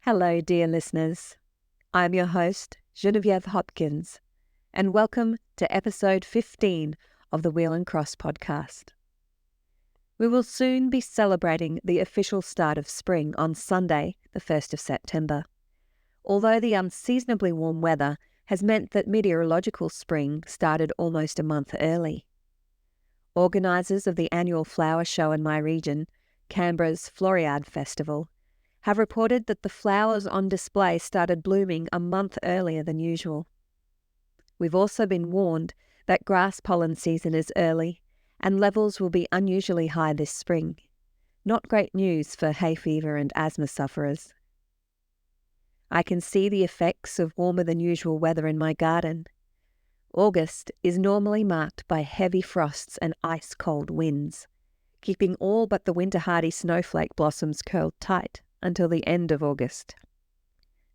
Hello, dear listeners. I'm your host, Genevieve Hopkins, and welcome to episode 15 of the Wheel and Cross podcast. We will soon be celebrating the official start of spring on Sunday, the 1st of September. Although the unseasonably warm weather has meant that meteorological spring started almost a month early. Organisers of the annual flower show in my region, Canberra's Floriade festival, have reported that the flowers on display started blooming a month earlier than usual. We've also been warned that grass pollen season is early and levels will be unusually high this spring. Not great news for hay fever and asthma sufferers. I can see the effects of warmer than usual weather in my garden. August is normally marked by heavy frosts and ice-cold winds, keeping all but the winter-hardy snowflake blossoms curled tight until the end of August.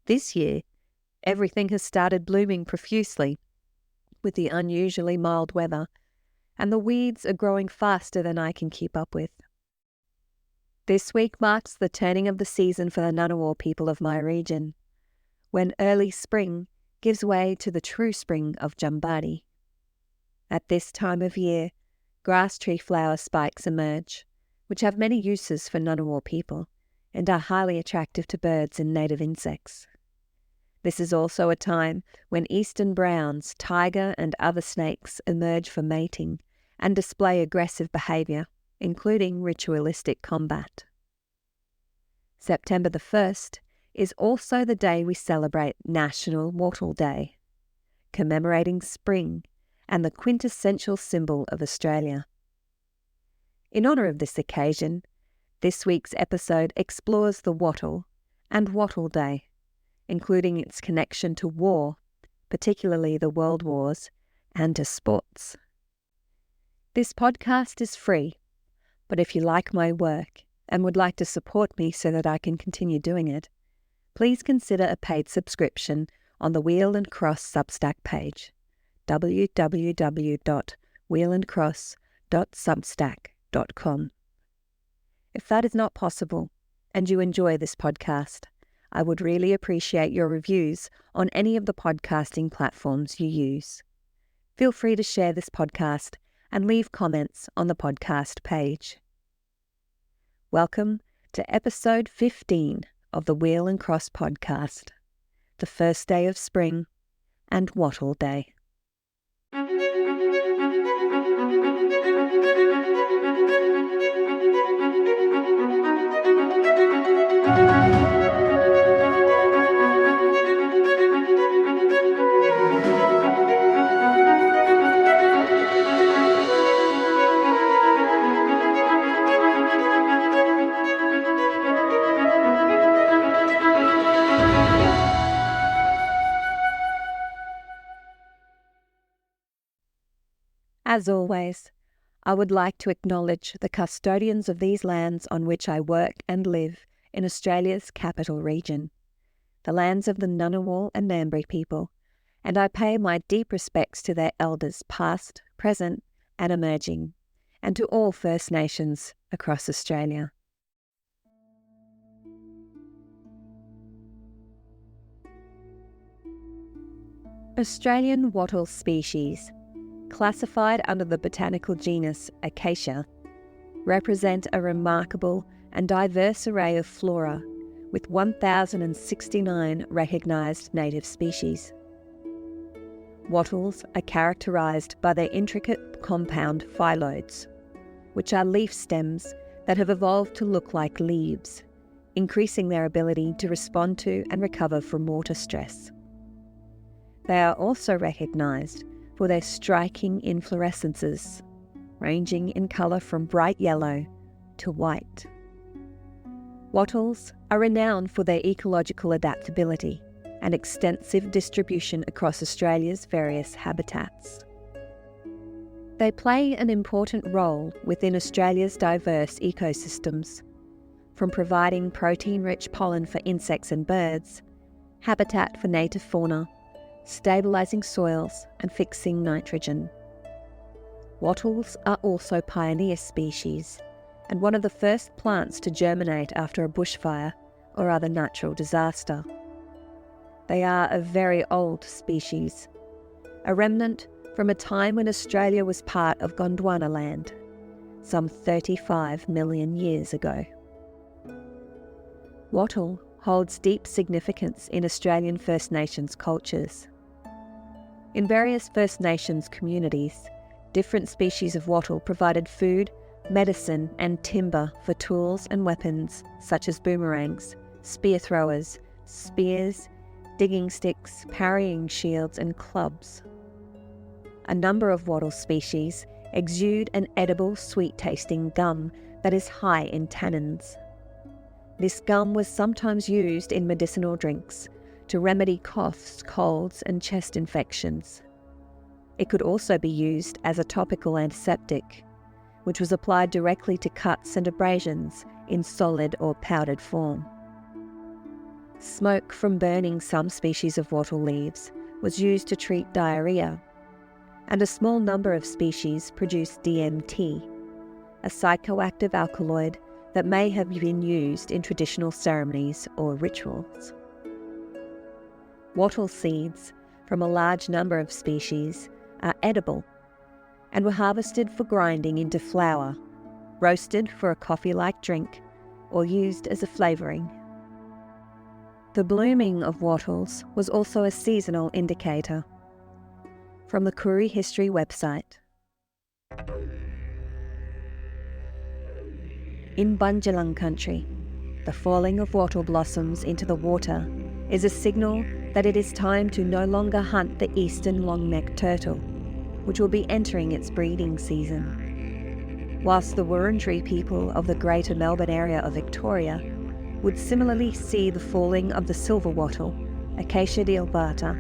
This year, everything has started blooming profusely with the unusually mild weather, and the weeds are growing faster than I can keep up with. This week marks the turning of the season for the Ngunnawal people of my region, when early spring gives way to the true spring of Jumbadi. At this time of year, grass tree flower spikes emerge, which have many uses for Ngunnawal people, and are highly attractive to birds and native insects. This is also a time when eastern browns, tiger and other snakes emerge for mating and display aggressive behaviour, including ritualistic combat. September the 1st is also the day we celebrate National Wattle Day, commemorating spring and the quintessential symbol of Australia. In honour of this occasion, this week's episode explores the wattle and Wattle Day, including its connection to war, particularly the World Wars, and to sports. This podcast is free, but if you like my work and would like to support me so that I can continue doing it, please consider a paid subscription on the Wheel and Cross Substack page, www.wheelandcross.substack.com. If that is not possible, and you enjoy this podcast, I would really appreciate your reviews on any of the podcasting platforms you use. Feel free to share this podcast and leave comments on the podcast page. Welcome to episode 15 of the Wheel and Cross podcast, the first day of spring and Wattle Day. As always, I would like to acknowledge the custodians of these lands on which I work and live in Australia's capital region, the lands of the Ngunnawal and Ngambri people, and I pay my deep respects to their elders past, present and emerging, and to all First Nations across Australia. Australian wattle species, classified under the botanical genus Acacia, represent a remarkable and diverse array of flora with 1,069 recognised native species. Wattles are characterised by their intricate compound phyllodes, which are leaf stems that have evolved to look like leaves, increasing their ability to respond to and recover from water stress. They are also recognised for their striking inflorescences, ranging in colour from bright yellow to white. Wattles are renowned for their ecological adaptability and extensive distribution across Australia's various habitats. They play an important role within Australia's diverse ecosystems, from providing protein-rich pollen for insects and birds, habitat for native fauna, stabilising soils and fixing nitrogen. Wattles are also pioneer species and one of the first plants to germinate after a bushfire or other natural disaster. They are a very old species, a remnant from a time when Australia was part of Gondwana land, some 35 million years ago. Wattle holds deep significance in Australian First Nations cultures. In various First Nations communities, different species of wattle provided food, medicine and timber for tools and weapons such as boomerangs, spear throwers, spears, digging sticks, parrying shields and clubs. A number of wattle species exude an edible, sweet-tasting gum that is high in tannins. This gum was sometimes used in medicinal drinks to remedy coughs, colds and chest infections. It could also be used as a topical antiseptic, which was applied directly to cuts and abrasions in solid or powdered form. Smoke from burning some species of wattle leaves was used to treat diarrhoea, and a small number of species produce DMT, a psychoactive alkaloid that may have been used in traditional ceremonies or rituals. Wattle seeds from a large number of species are edible and were harvested for grinding into flour, roasted for a coffee-like drink, or used as a flavouring. The blooming of wattles was also a seasonal indicator. From the Koori History website. In Bundjalung country, the falling of wattle blossoms into the water is a signal that it is time to no longer hunt the eastern long-necked turtle, which will be entering its breeding season. Whilst the Wurundjeri people of the Greater Melbourne area of Victoria would similarly see the falling of the silver wattle, Acacia dealbata,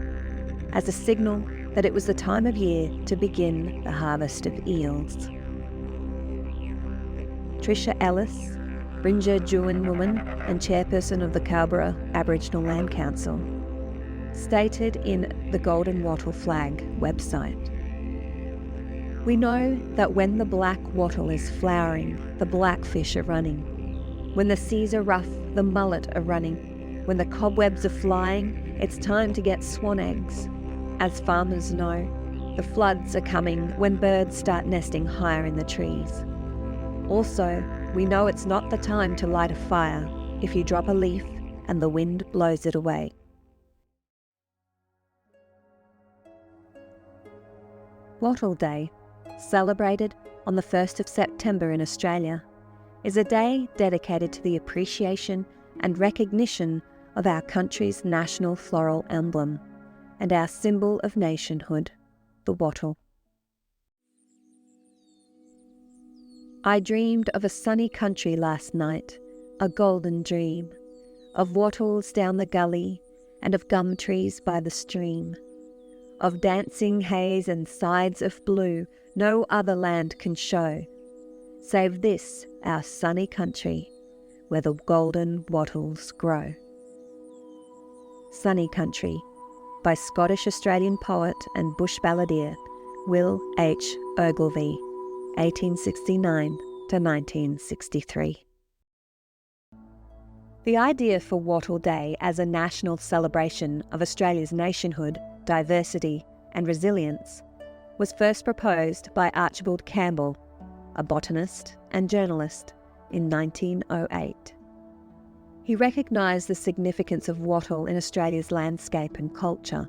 as a signal that it was the time of year to begin the harvest of eels. Tricia Ellis, Brinja woman and chairperson of the Canberra Aboriginal Land Council, stated in the Golden Wattle Flag website, "We know that when the black wattle is flowering, the blackfish are running. When the seas are rough, the mullet are running. When the cobwebs are flying, it's time to get swan eggs. As farmers know, the floods are coming when birds start nesting higher in the trees. Also, we know it's not the time to light a fire if you drop a leaf and the wind blows it away." Wattle Day, celebrated on the 1st of September in Australia, is a day dedicated to the appreciation and recognition of our country's national floral emblem and our symbol of nationhood, the wattle. I dreamed of a sunny country last night, a golden dream, of wattles down the gully and of gum trees by the stream, of dancing haze and sides of blue no other land can show, save this our sunny country, where the golden wattles grow. Sunny Country, by Scottish-Australian poet and bush balladeer Will H. Ogilvie, 1869 to 1963. The idea for Wattle Day as a national celebration of Australia's nationhood, diversity and resilience was first proposed by Archibald Campbell, a botanist and journalist, in 1908. He recognised the significance of wattle in Australia's landscape and culture,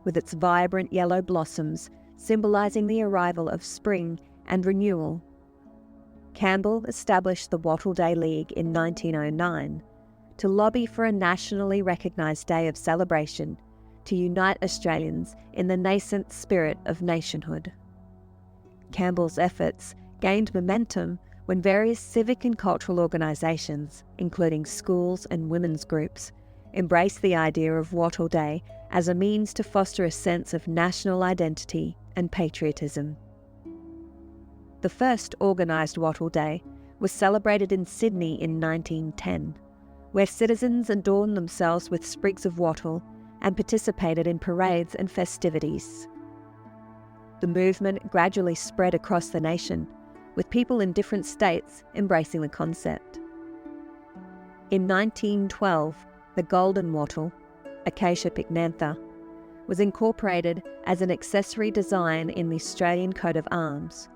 with its vibrant yellow blossoms symbolising the arrival of spring and renewal. Campbell established the Wattle Day League in 1909 to lobby for a nationally recognised day of celebration to unite Australians in the nascent spirit of nationhood. Campbell's efforts gained momentum when various civic and cultural organisations, including schools and women's groups, embraced the idea of Wattle Day as a means to foster a sense of national identity and patriotism. The first organised Wattle Day was celebrated in Sydney in 1910, where citizens adorned themselves with sprigs of wattle and participated in parades and festivities. The movement gradually spread across the nation, with people in different states embracing the concept. In 1912, the golden wattle, Acacia pycnantha, was incorporated as an accessory design in the Australian coat of arms.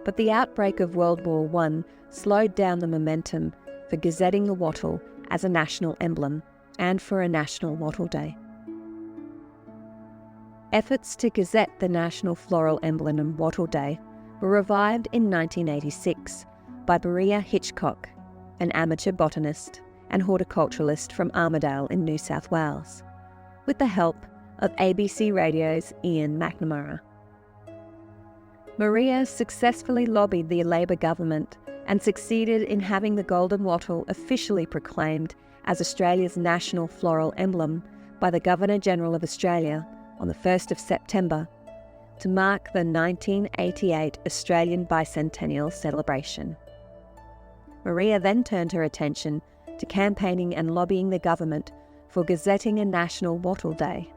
But the outbreak of World War I slowed down the momentum for gazetting the wattle as a national emblem and for a National Wattle Day. Efforts to gazette the national floral emblem on Wattle Day were revived in 1986 by Maria Hitchcock, an amateur botanist and horticulturalist from Armidale in New South Wales, with the help of ABC Radio's Ian McNamara. Maria successfully lobbied the Labor government and succeeded in having the golden wattle officially proclaimed as Australia's national floral emblem by the Governor-General of Australia on the 1st of September to mark the 1988 Australian Bicentennial celebration. Maria then turned her attention to campaigning and lobbying the government for gazetting a National Wattle Day.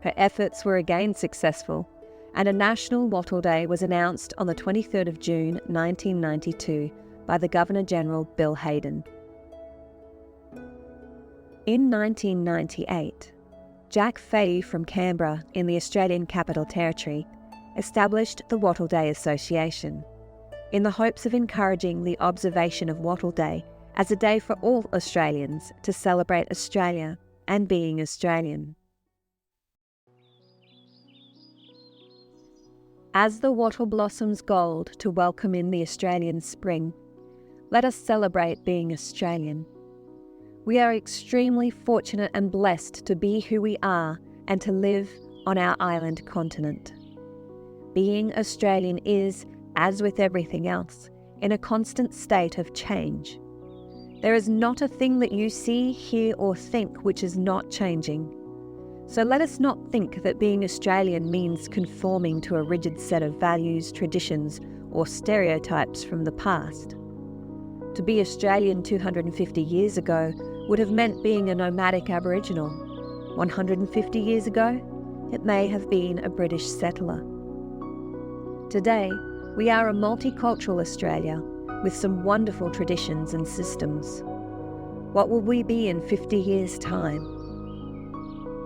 Her efforts were again successful, and a National Wattle Day was announced on the 23rd of June 1992 by the Governor-General Bill Hayden. In 1998, Jack Fahey from Canberra in the Australian Capital Territory established the Wattle Day Association, in the hopes of encouraging the observation of Wattle Day as a day for all Australians to celebrate Australia and being Australian. As the wattle blossoms gold to welcome in the Australian spring, let us celebrate being Australian. We are extremely fortunate and blessed to be who we are and to live on our island continent. Being Australian is, as with everything else, in a constant state of change. There is not a thing that you see, hear or think which is not changing. So let us not think that being Australian means conforming to a rigid set of values, traditions or stereotypes from the past. To be Australian 250 years ago would have meant being a nomadic Aboriginal. 150 years ago, it may have been a British settler. Today, we are a multicultural Australia with some wonderful traditions and systems. What will we be in 50 years' time?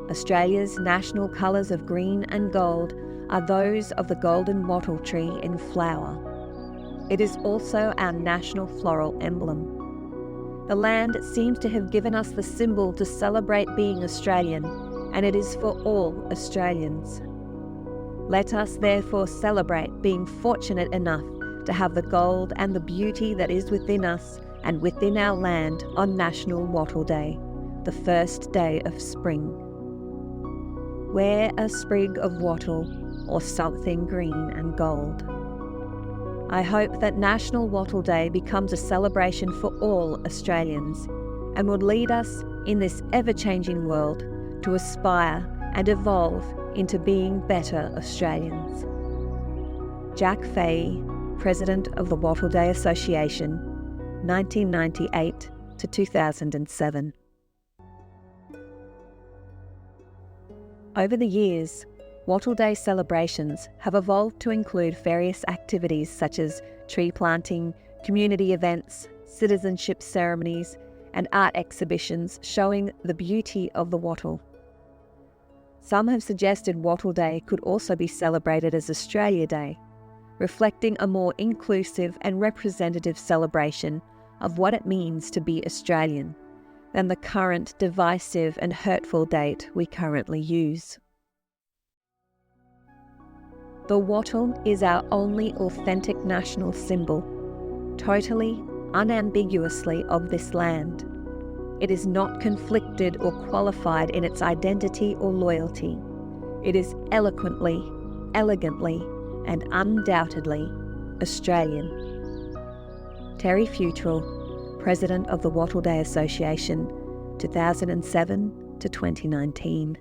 Australia's national colours of green and gold are those of the golden wattle tree in flower. It is also our national floral emblem. The land seems to have given us the symbol to celebrate being Australian, and it is for all Australians. Let us therefore celebrate being fortunate enough to have the gold and the beauty that is within us and within our land on National Wattle Day, the first day of spring. Wear a sprig of wattle or something green and gold. I hope that National Wattle Day becomes a celebration for all Australians and will lead us in this ever-changing world to aspire and evolve into being better Australians. Jack Fahey, President of the Wattle Day Association, 1998 to 2007. Over the years, Wattle Day celebrations have evolved to include various activities such as tree planting, community events, citizenship ceremonies, and art exhibitions showing the beauty of the wattle. Some have suggested Wattle Day could also be celebrated as Australia Day, reflecting a more inclusive and representative celebration of what it means to be Australian than the current divisive and hurtful date we currently use. The wattle is our only authentic national symbol, totally, unambiguously of this land. It is not conflicted or qualified in its identity or loyalty. It is eloquently, elegantly, and undoubtedly Australian. Terry Futrell, President of the Wattle Day Association, 2007 to 2019.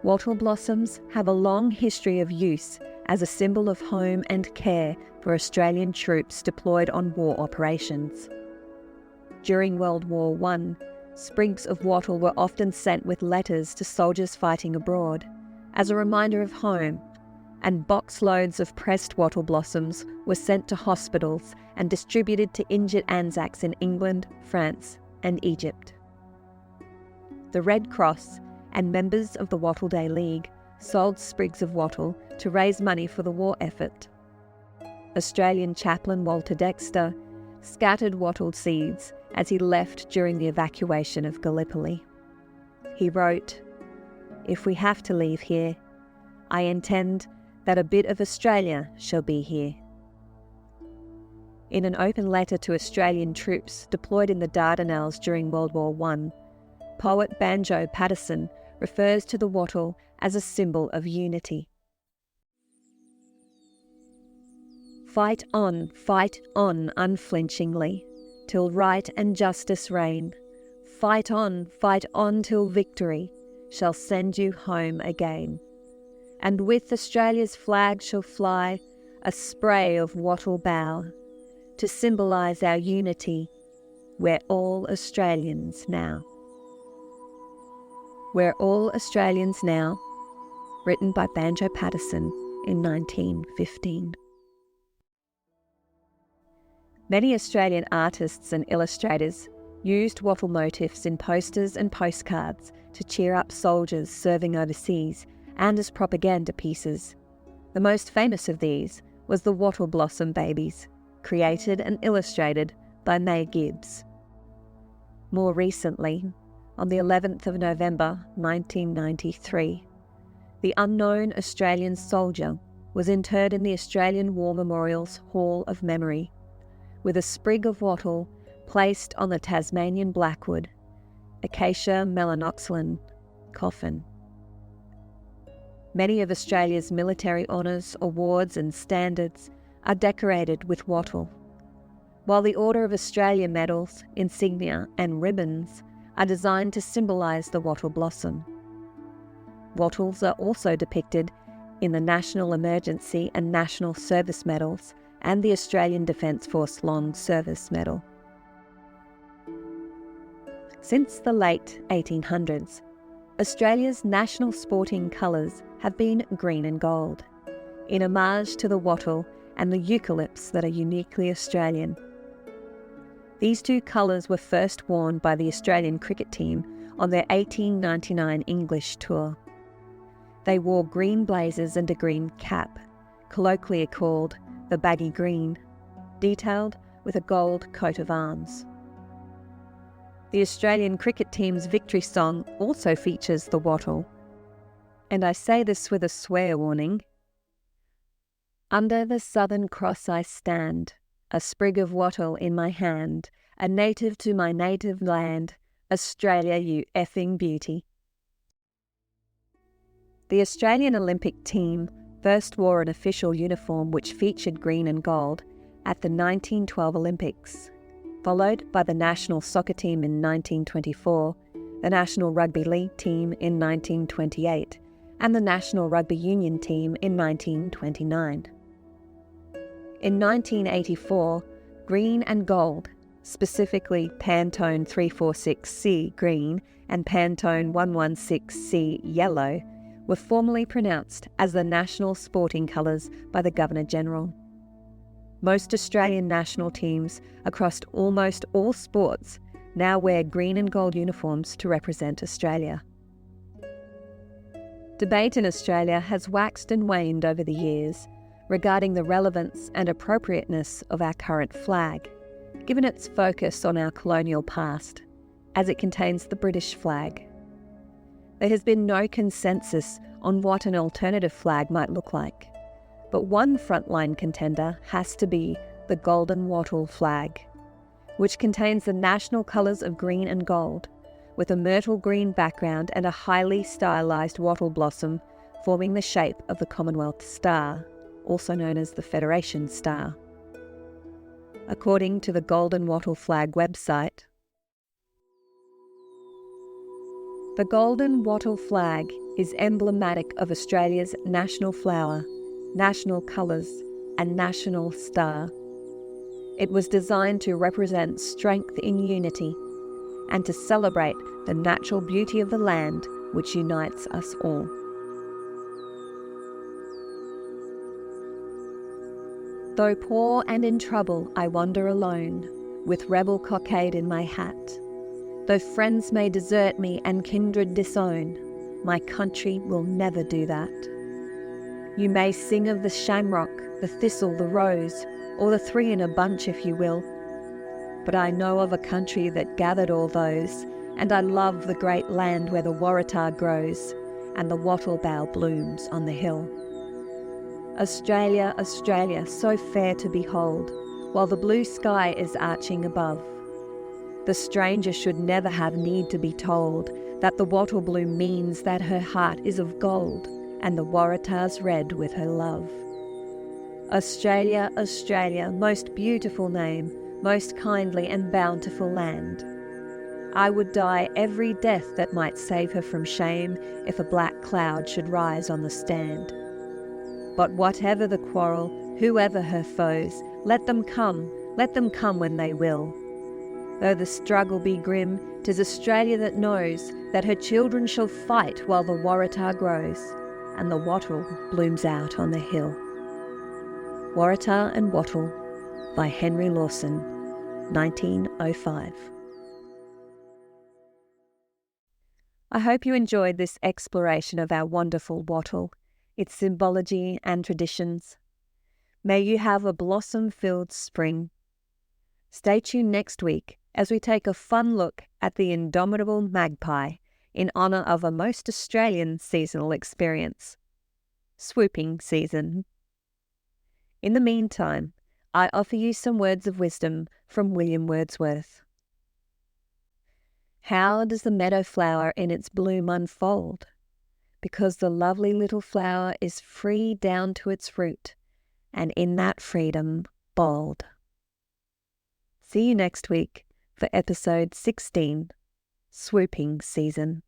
Wattle blossoms have a long history of use as a symbol of home and care for Australian troops deployed on war operations. During World War I, sprigs of wattle were often sent with letters to soldiers fighting abroad, as a reminder of home, and box-loads of pressed wattle blossoms were sent to hospitals and distributed to injured Anzacs in England, France, and Egypt. The Red Cross and members of the Wattle Day League sold sprigs of wattle to raise money for the war effort. Australian chaplain Walter Dexter scattered wattle seeds as he left during the evacuation of Gallipoli. He wrote, "If we have to leave here, I intend that a bit of Australia shall be here." In an open letter to Australian troops deployed in the Dardanelles during World War I, poet Banjo Paterson refers to the wattle as a symbol of unity. Fight on unflinchingly, till right and justice reign. Fight on till victory shall send you home again. And with Australia's flag shall fly a spray of wattle bough, to symbolise our unity, we're all Australians now. We're all Australians now, written by Banjo Paterson in 1915. Many Australian artists and illustrators used wattle motifs in posters and postcards to cheer up soldiers serving overseas and as propaganda pieces. The most famous of these was the Wattle Blossom Babies, created and illustrated by May Gibbs. More recently, on the 11th of November 1993, the unknown Australian soldier was interred in the Australian War Memorial's Hall of Memory, with a sprig of wattle placed on the Tasmanian blackwood, Acacia melanoxylon, coffin. Many of Australia's military honours, awards and standards are decorated with wattle, while the Order of Australia medals, insignia and ribbons are designed to symbolise the wattle blossom. Wattles are also depicted in the National Emergency and National Service Medals and the Australian Defence Force Long Service Medal. Since the late 1800s, Australia's national sporting colours have been green and gold, in homage to the wattle and the eucalypts that are uniquely Australian. These two colours were first worn by the Australian cricket team on their 1899 English tour. They wore green blazers and a green cap, colloquially called the baggy green, detailed with a gold coat of arms. The Australian cricket team's victory song also features the wattle, and I say this with a swear warning. Under the Southern Cross I stand, a sprig of wattle in my hand, a native to my native land, Australia, you effing beauty. The Australian Olympic team first wore an official uniform which featured green and gold at the 1912 Olympics, followed by the national soccer team in 1924, the National Rugby League team in 1928, and the National Rugby Union team in 1929. In 1984, green and gold, specifically Pantone 346C green and Pantone 116C yellow, were formally pronounced as the national sporting colours by the Governor-General. Most Australian national teams across almost all sports now wear green and gold uniforms to represent Australia. Debate in Australia has waxed and waned over the years regarding the relevance and appropriateness of our current flag, given its focus on our colonial past, as it contains the British flag. There has been no consensus on what an alternative flag might look like, but one frontline contender has to be the Golden Wattle flag, which contains the national colours of green and gold, with a myrtle green background and a highly stylised wattle blossom forming the shape of the Commonwealth Star, also known as the Federation Star. According to the Golden Wattle Flag website, the Golden Wattle Flag is emblematic of Australia's national flower, national colours and national star. It was designed to represent strength in unity and to celebrate the natural beauty of the land which unites us all. Though poor and in trouble, I wander alone, with rebel cockade in my hat. Though friends may desert me and kindred disown, my country will never do that. You may sing of the shamrock, the thistle, the rose, or the three in a bunch if you will. But I know of a country that gathered all those, and I love the great land where the waratah grows, and the wattle bough blooms on the hill. Australia, Australia, so fair to behold, while the blue sky is arching above. The stranger should never have need to be told that the wattle bloom means that her heart is of gold, and the waratah's red with her love. Australia, Australia, most beautiful name, most kindly and bountiful land. I would die every death that might save her from shame if a black cloud should rise on the stand. But whatever the quarrel, whoever her foes, let them come when they will. Though the struggle be grim, 'tis Australia that knows that her children shall fight while the waratah grows, and the wattle blooms out on the hill. Waratah and Wattle by Henry Lawson, 1905. I hope you enjoyed this exploration of our wonderful wattle, its symbology and traditions. May you have a blossom-filled spring. Stay tuned next week as we take a fun look at the indomitable magpie in honour of a most Australian seasonal experience, swooping season. In the meantime, I offer you some words of wisdom from William Wordsworth. How does the meadow flower in its bloom unfold? Because the lovely little flower is free down to its root, and in that freedom bold. See you next week for episode 16, Swooping Season.